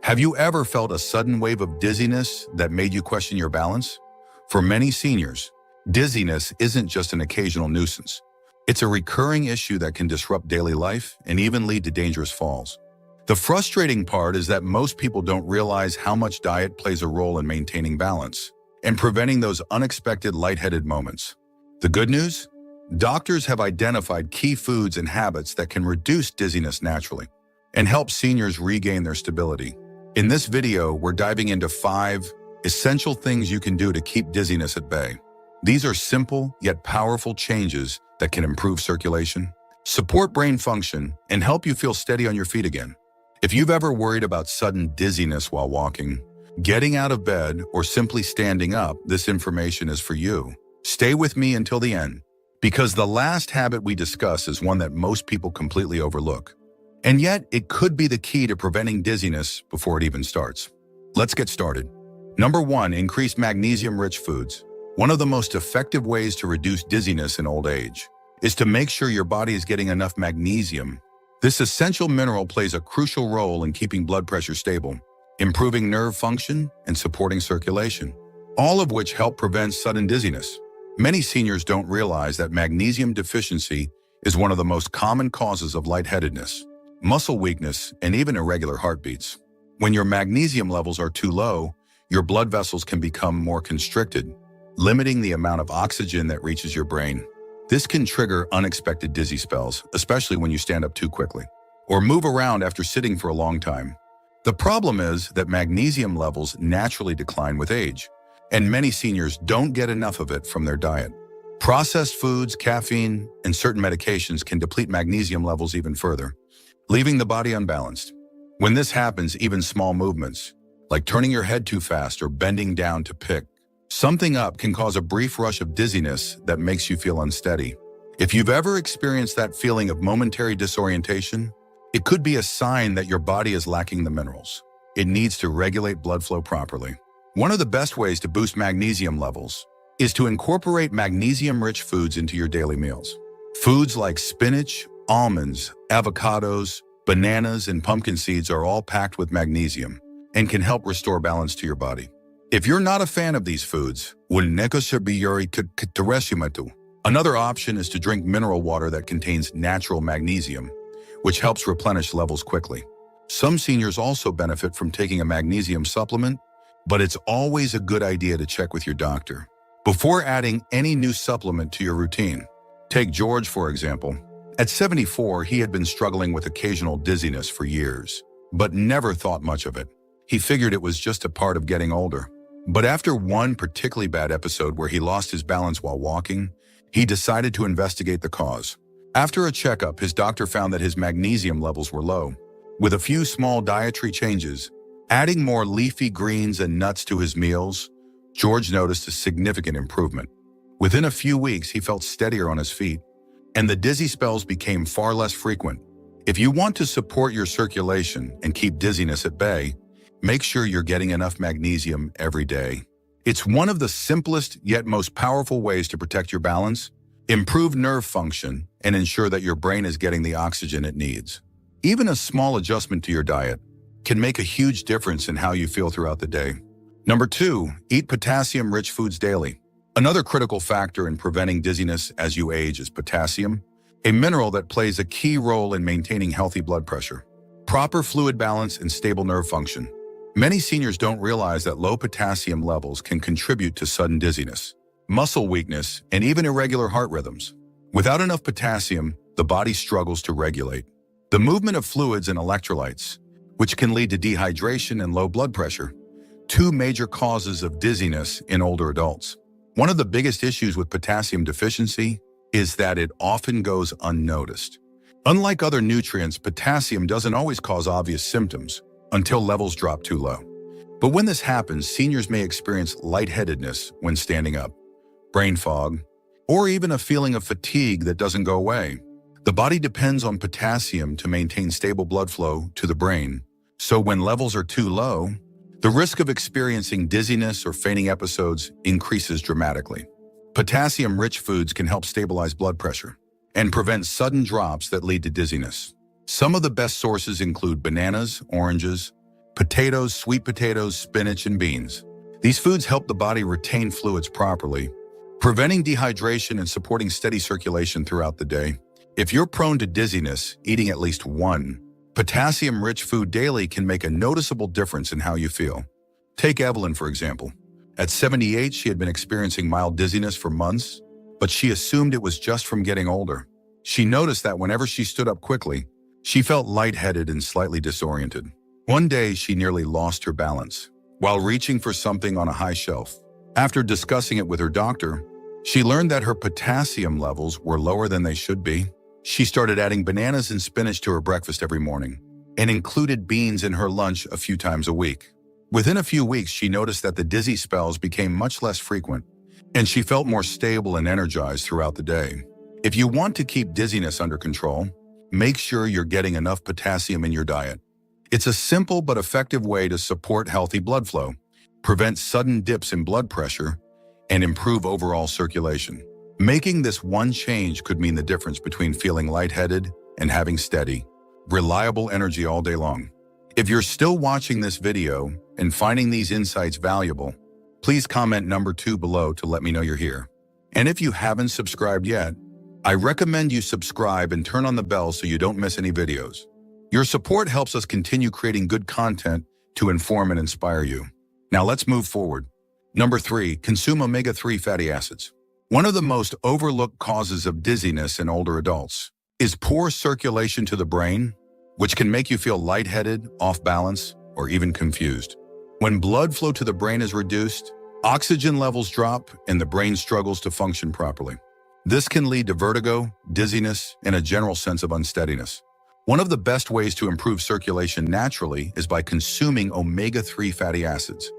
Have you ever felt a sudden wave of dizziness that made you question your balance? For many seniors, dizziness isn't just an occasional nuisance. It's a recurring issue that can disrupt daily life and even lead to dangerous falls. The frustrating part is that most people don't realize how much diet plays a role in maintaining balance and preventing those unexpected lightheaded moments. The good news? Doctors have identified key foods and habits that can reduce dizziness naturally and help seniors regain their stability. In this video, we're diving into 5 essential things you can do to keep dizziness at bay. These are simple yet powerful changes that can improve circulation, support brain function, and help you feel steady on your feet again. If you've ever worried about sudden dizziness while walking, getting out of bed, or simply standing up, this information is for you. Stay with me until the end, because the last habit we discuss is one that most people completely overlook. And yet, it could be the key to preventing dizziness before it even starts. Let's get started. Number 1, increase magnesium-rich foods. One of the most effective ways to reduce dizziness in old age is to make sure your body is getting enough magnesium. This essential mineral plays a crucial role in keeping blood pressure stable, improving nerve function, and supporting circulation, all of which help prevent sudden dizziness. Many seniors don't realize that magnesium deficiency is one of the most common causes of lightheadedness, muscle weakness, and even irregular heartbeats. When your magnesium levels are too low, your blood vessels can become more constricted, limiting the amount of oxygen that reaches your brain. This can trigger unexpected dizzy spells, especially when you stand up too quickly or move around after sitting for a long time. The problem is that magnesium levels naturally decline with age, and many seniors don't get enough of it from their diet. Processed foods, caffeine, and certain medications can deplete magnesium levels even further, leaving the body unbalanced. When this happens, even small movements, like turning your head too fast or bending down to pick something up, can cause a brief rush of dizziness that makes you feel unsteady. If you've ever experienced that feeling of momentary disorientation, it could be a sign that your body is lacking the minerals it needs to regulate blood flow properly. One of the best ways to boost magnesium levels is to incorporate magnesium-rich foods into your daily meals. Foods like spinach, almonds, avocados, bananas, and pumpkin seeds are all packed with magnesium and can help restore balance to your body. If you're not a fan of these foods, another option is to drink mineral water that contains natural magnesium, which helps replenish levels quickly. Some seniors also benefit from taking a magnesium supplement, but it's always a good idea to check with your doctor before adding any new supplement to your routine. Take George, for example. At 74, he had been struggling with occasional dizziness for years, but never thought much of it. He figured it was just a part of getting older. But after one particularly bad episode where he lost his balance while walking, he decided to investigate the cause. After a checkup, his doctor found that his magnesium levels were low. With a few small dietary changes, adding more leafy greens and nuts to his meals, George noticed a significant improvement. Within a few weeks, he felt steadier on his feet, and the dizzy spells became far less frequent. If you want to support your circulation and keep dizziness at bay, make sure you're getting enough magnesium every day. It's one of the simplest yet most powerful ways to protect your balance, improve nerve function, and ensure that your brain is getting the oxygen it needs. Even a small adjustment to your diet can make a huge difference in how you feel throughout the day. Number 2, eat potassium-rich foods daily. Another critical factor in preventing dizziness as you age is potassium, a mineral that plays a key role in maintaining healthy blood pressure, proper fluid balance, and stable nerve function. Many seniors don't realize that low potassium levels can contribute to sudden dizziness, muscle weakness, and even irregular heart rhythms. Without enough potassium, the body struggles to regulate the movement of fluids and electrolytes, which can lead to dehydration and low blood pressure, 2 major causes of dizziness in older adults. One of the biggest issues with potassium deficiency is that it often goes unnoticed. Unlike other nutrients, potassium doesn't always cause obvious symptoms until levels drop too low. But when this happens, seniors may experience lightheadedness when standing up, brain fog, or even a feeling of fatigue that doesn't go away. The body depends on potassium to maintain stable blood flow to the brain, so when levels are too low, the risk of experiencing dizziness or fainting episodes increases dramatically. Potassium-rich foods can help stabilize blood pressure and prevent sudden drops that lead to dizziness. Some of the best sources include bananas, oranges, potatoes, sweet potatoes, spinach, and beans. These foods help the body retain fluids properly, preventing dehydration and supporting steady circulation throughout the day. If you're prone to dizziness, eating at least one potassium-rich food daily can make a noticeable difference in how you feel. Take Evelyn, for example. At 78, she had been experiencing mild dizziness for months, but she assumed it was just from getting older. She noticed that whenever she stood up quickly, she felt lightheaded and slightly disoriented. One day, she nearly lost her balance while reaching for something on a high shelf. After discussing it with her doctor, she learned that her potassium levels were lower than they should be. She started adding bananas and spinach to her breakfast every morning and included beans in her lunch a few times a week. Within a few weeks, she noticed that the dizzy spells became much less frequent, and she felt more stable and energized throughout the day. If you want to keep dizziness under control, make sure you're getting enough potassium in your diet. It's a simple but effective way to support healthy blood flow, prevent sudden dips in blood pressure, and improve overall circulation. Making this one change could mean the difference between feeling lightheaded and having steady, reliable energy all day long. If you're still watching this video and finding these insights valuable, please comment number 2 below to let me know you're here. And if you haven't subscribed yet, I recommend you subscribe and turn on the bell so you don't miss any videos. Your support helps us continue creating good content to inform and inspire you. Now let's move forward. Number 3, consume omega-3 fatty acids. One of the most overlooked causes of dizziness in older adults is poor circulation to the brain, which can make you feel lightheaded, off balance, or even confused. When blood flow to the brain is reduced, oxygen levels drop and the brain struggles to function properly. This can lead to vertigo, dizziness, and a general sense of unsteadiness. One of the best ways to improve circulation naturally is by consuming omega-3 fatty acids,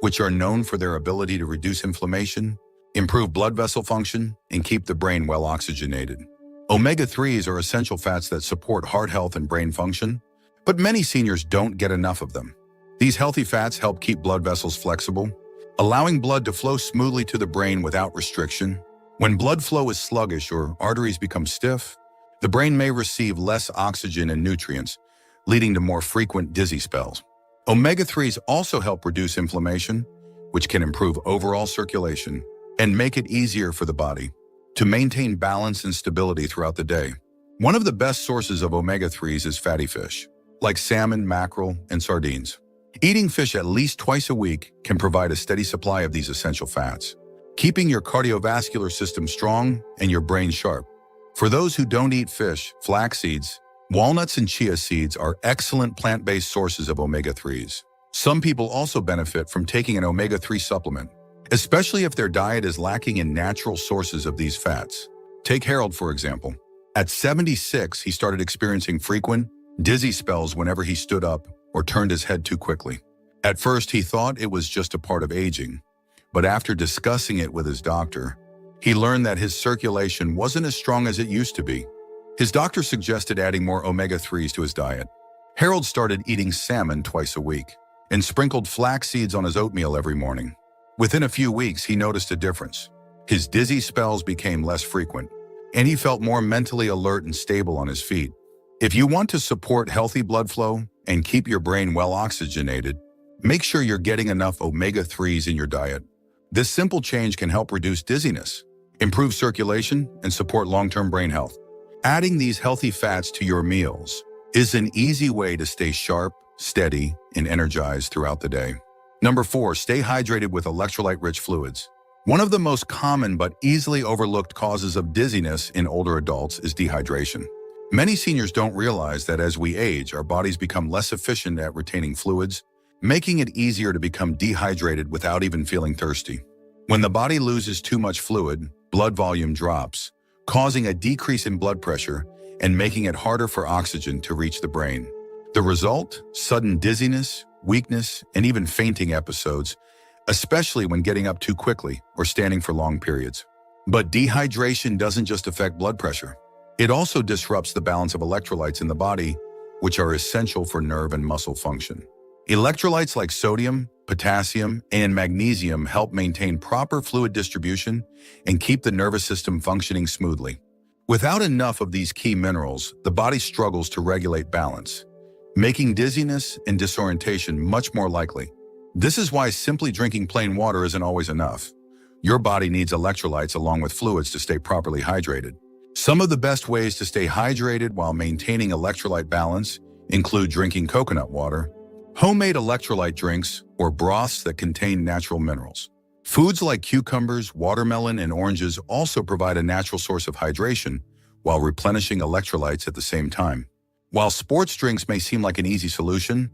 which are known for their ability to reduce inflammation, improve blood vessel function, and keep the brain well oxygenated. Omega-3s are essential fats that support heart health and brain function, but many seniors don't get enough of them. These healthy fats help keep blood vessels flexible, allowing blood to flow smoothly to the brain without restriction. When blood flow is sluggish or arteries become stiff, the brain may receive less oxygen and nutrients, leading to more frequent dizzy spells. Omega-3s also help reduce inflammation, which can improve overall circulation and make it easier for the body to maintain balance and stability throughout the day. One of the best sources of omega-3s is fatty fish, like salmon, mackerel, and sardines. Eating fish at least twice a week can provide a steady supply of these essential fats, keeping your cardiovascular system strong and your brain sharp. For those who don't eat fish, flax seeds, walnuts, and chia seeds are excellent plant-based sources of omega-3s. Some people also benefit from taking an omega-3 supplement, especially if their diet is lacking in natural sources of these fats. Take Harold, for example. At 76, he started experiencing frequent, dizzy spells whenever he stood up or turned his head too quickly. At first, he thought it was just a part of aging, but after discussing it with his doctor, he learned that his circulation wasn't as strong as it used to be. His doctor suggested adding more omega-3s to his diet. Harold started eating salmon twice a week and sprinkled flax seeds on his oatmeal every morning. Within a few weeks, he noticed a difference. His dizzy spells became less frequent, and he felt more mentally alert and stable on his feet. If you want to support healthy blood flow and keep your brain well oxygenated, make sure you're getting enough omega-3s in your diet. This simple change can help reduce dizziness, improve circulation, and support long-term brain health. Adding these healthy fats to your meals is an easy way to stay sharp, steady, and energized throughout the day. Number 4, stay hydrated with electrolyte-rich fluids. One of the most common but easily overlooked causes of dizziness in older adults is dehydration. Many seniors don't realize that as we age, our bodies become less efficient at retaining fluids, making it easier to become dehydrated without even feeling thirsty. When the body loses too much fluid, blood volume drops, causing a decrease in blood pressure and making it harder for oxygen to reach the brain. The result? Sudden dizziness, weakness, and even fainting episodes, especially when getting up too quickly or standing for long periods. But dehydration doesn't just affect blood pressure. It also disrupts the balance of electrolytes in the body, which are essential for nerve and muscle function. Electrolytes like sodium, potassium, and magnesium help maintain proper fluid distribution and keep the nervous system functioning smoothly. Without enough of these key minerals, the body struggles to regulate balance, making dizziness and disorientation much more likely. This is why simply drinking plain water isn't always enough. Your body needs electrolytes along with fluids to stay properly hydrated. Some of the best ways to stay hydrated while maintaining electrolyte balance include drinking coconut water, homemade electrolyte drinks, or broths that contain natural minerals. Foods like cucumbers, watermelon, and oranges also provide a natural source of hydration while replenishing electrolytes at the same time. While sports drinks may seem like an easy solution,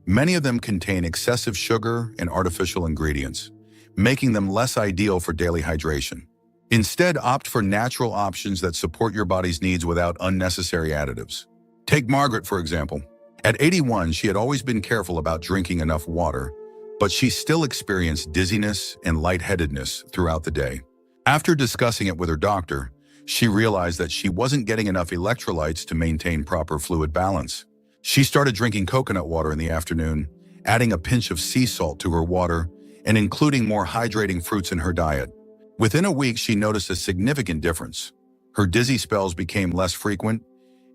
many of them contain excessive sugar and artificial ingredients, making them less ideal for daily hydration. Instead, opt for natural options that support your body's needs without unnecessary additives. Take Margaret, for example. At 81, she had always been careful about drinking enough water, but she still experienced dizziness and lightheadedness throughout the day. After discussing it with her doctor, she realized that she wasn't getting enough electrolytes to maintain proper fluid balance. She started drinking coconut water in the afternoon, adding a pinch of sea salt to her water, and including more hydrating fruits in her diet. Within a week, she noticed a significant difference. Her dizzy spells became less frequent,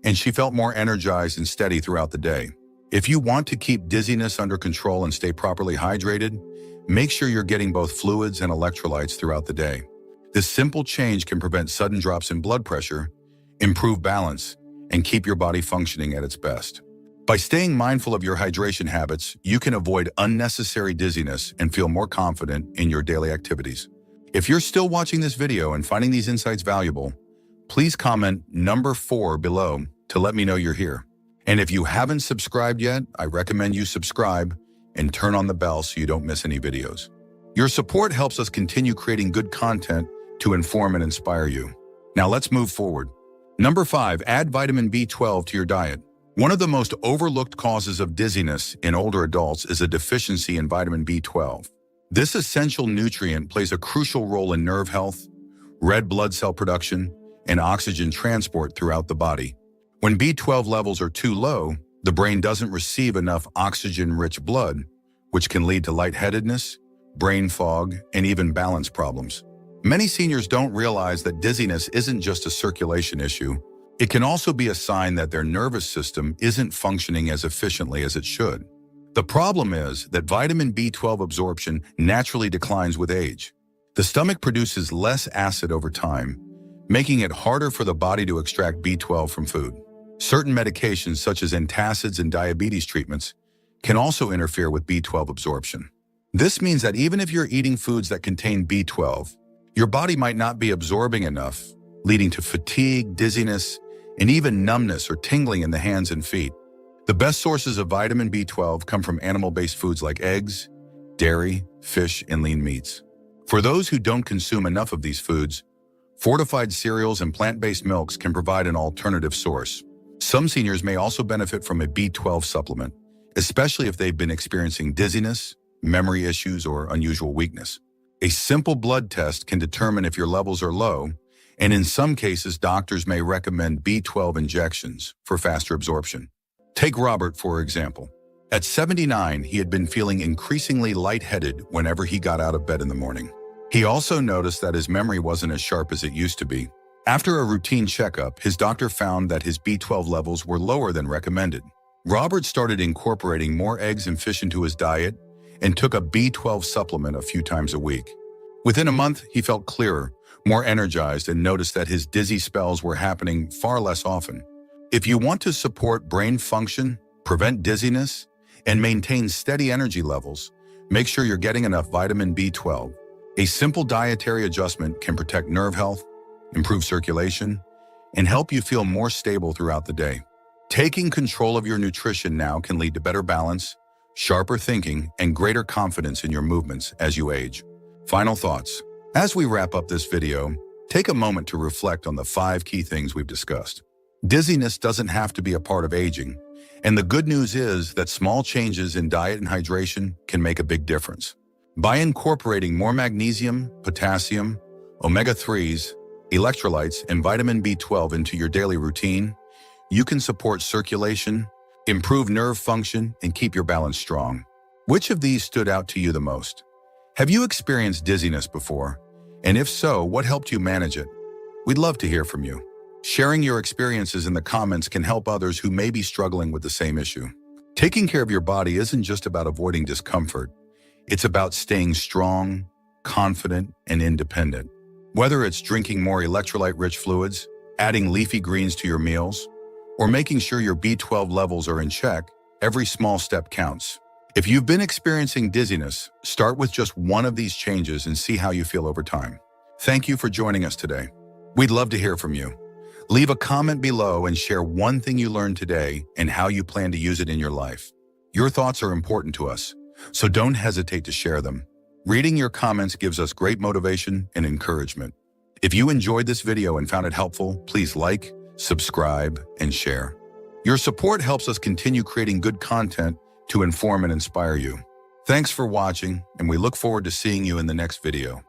and she felt more energized and steady throughout the day. If you want to keep dizziness under control and stay properly hydrated, make sure you're getting both fluids and electrolytes throughout the day. This simple change can prevent sudden drops in blood pressure, improve balance, and keep your body functioning at its best. By staying mindful of your hydration habits, you can avoid unnecessary dizziness and feel more confident in your daily activities. If you're still watching this video and finding these insights valuable, please comment number 4 below to let me know you're here. And if you haven't subscribed yet, I recommend you subscribe and turn on the bell so you don't miss any videos. Your support helps us continue creating good content to inform and inspire you. Now let's move forward. Number 5, add vitamin B12 to your diet. One of the most overlooked causes of dizziness in older adults is a deficiency in vitamin B12. This essential nutrient plays a crucial role in nerve health, red blood cell production, and oxygen transport throughout the body. When B12 levels are too low, the brain doesn't receive enough oxygen-rich blood, which can lead to lightheadedness, brain fog, and even balance problems. Many seniors don't realize that dizziness isn't just a circulation issue. It can also be a sign that their nervous system isn't functioning as efficiently as it should. The problem is that vitamin B12 absorption naturally declines with age. The stomach produces less acid over time, making it harder for the body to extract B12 from food. Certain medications such as antacids and diabetes treatments can also interfere with B12 absorption. This means that even if you're eating foods that contain B12, your body might not be absorbing enough, leading to fatigue, dizziness, and even numbness or tingling in the hands and feet. The best sources of vitamin B12 come from animal-based foods like eggs, dairy, fish, and lean meats. For those who don't consume enough of these foods, fortified cereals and plant-based milks can provide an alternative source. Some seniors may also benefit from a B12 supplement, especially if they've been experiencing dizziness, memory issues, or unusual weakness. A simple blood test can determine if your levels are low, and in some cases, doctors may recommend B12 injections for faster absorption. Take Robert, for example. At 79, he had been feeling increasingly lightheaded whenever he got out of bed in the morning. He also noticed that his memory wasn't as sharp as it used to be. After a routine checkup, his doctor found that his B12 levels were lower than recommended. Robert started incorporating more eggs and fish into his diet and took a B12 supplement a few times a week. Within a month, he felt clearer, more energized, and noticed that his dizzy spells were happening far less often. If you want to support brain function, prevent dizziness, and maintain steady energy levels, make sure you're getting enough vitamin B12. A simple dietary adjustment can protect nerve health, improve circulation, and help you feel more stable throughout the day. Taking control of your nutrition now can lead to better balance, sharper thinking, and greater confidence in your movements as you age. Final thoughts. As we wrap up this video, take a moment to reflect on the 5 key things we've discussed. Dizziness doesn't have to be a part of aging, and the good news is that small changes in diet and hydration can make a big difference. By incorporating more magnesium, potassium, omega-3s, electrolytes, and vitamin B12 into your daily routine, you can support circulation, improve nerve function, and keep your balance strong. Which of these stood out to you the most? Have you experienced dizziness before? And if so, what helped you manage it? We'd love to hear from you. Sharing your experiences in the comments can help others who may be struggling with the same issue. Taking care of your body isn't just about avoiding discomfort. It's about staying strong, confident, and independent. Whether it's drinking more electrolyte-rich fluids, adding leafy greens to your meals, or making sure your B12 levels are in check, every small step counts. If you've been experiencing dizziness, start with just one of these changes and see how you feel over time. Thank you for joining us today. We'd love to hear from you. Leave a comment below and share one thing you learned today and how you plan to use it in your life. Your thoughts are important to us, so don't hesitate to share them. Reading your comments gives us great motivation and encouragement. If you enjoyed this video and found it helpful, please like, subscribe, and share. Your support helps us continue creating good content to inform and inspire you. Thanks for watching, and we look forward to seeing you in the next video.